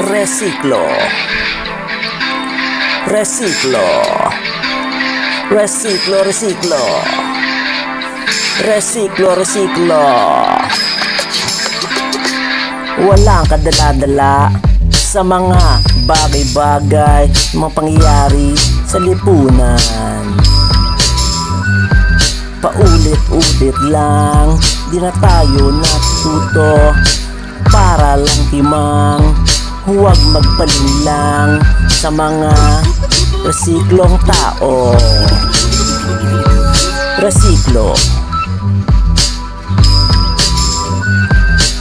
Resiklo. Resiklo. Resiklo, resiklo. Resiklo, resiklo. Walang kadala-dala sa mga bagay-bagay, mga pangyayari sa lipunan. Paulit-ulit lang, di na tayo natuto. Para lang timang, huwag magpalinlang sa mga resiklong tao. Resiklo.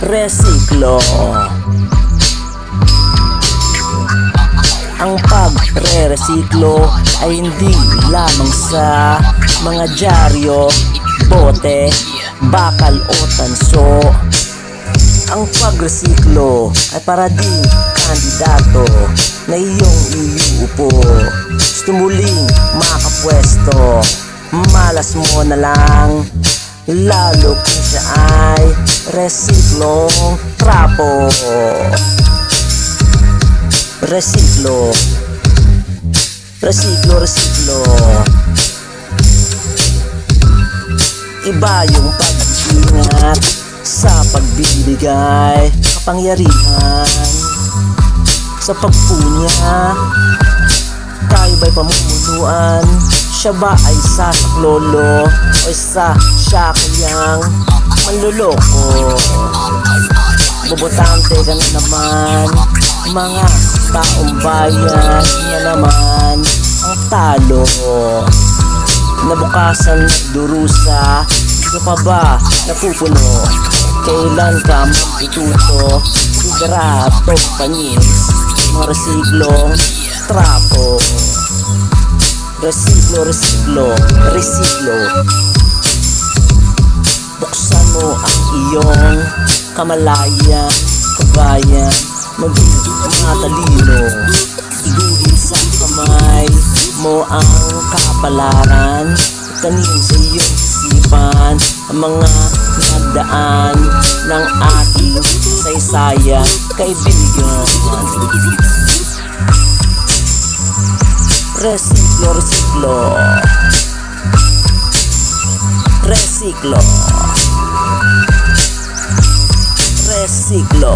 Resiklo. Ang pagre-resiklo ay hindi lamang sa mga dyaryo, bote, bakal o tanso. Ang pagresiklo ay para din kandidato na iyong iuupo. Gusto muling makapwesto, malas mo na lang, lalo kung siya ay resiklong trapo. Resiklo. Resiklo, resiklo. Iba yung pag-ingat sa pagbibigay kapangyarihan sa pagpunya. Tayo ba'y pamumunuan? Siya ba ay sasaklolo o isa siya kayang manluloko? Bobotante ka na naman, mga taong bayan na naman ang talo. Nabukasan nagdurusa, di pa ba napupuno? Kailan ka magtututo? Sigarato panis, mga resiklong trapo. Resiklo, resiklo, resiklo. Buksan mo ang iyong kamalayan, kabayan, maging matalino. Iguhin sa kamay mo ang kapalaran. Itanim sa iyong isipan ang mga nagdaan ng ating saysayan, kaibigan. Resiklo, resiklo. Resiklo. Resiklo.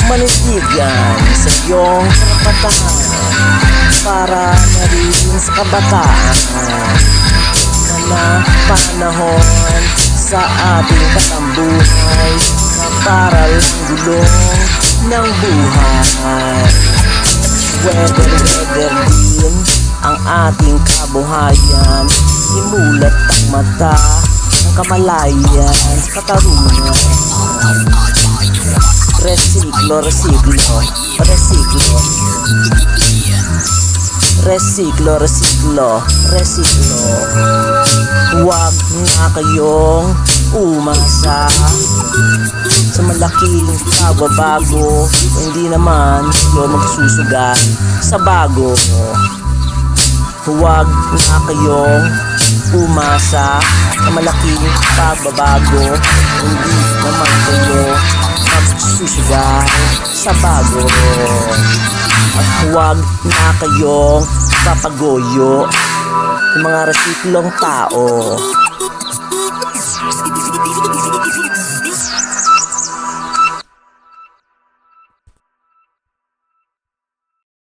Manitigan sa iyong karapatan para na rin sa kabataan na panahon sa ating katambuhay na para lang gulong ng buhay. Weather din ang ating kabuhayan, imulat ang mata ng kamalayan sa katarungan. Resiklo, resiklo, resiklo. Resiklo, resiklo, resiklo. Huwag na kayong umasa sa malaking pagbabago, hindi naman kayo magsusugal sa bago. Huwag na kayong umasa sa malaking pagbabago, hindi naman kayo magsusugal sa bago. At huwag na kayong papagoyo ng mga resiklong tao.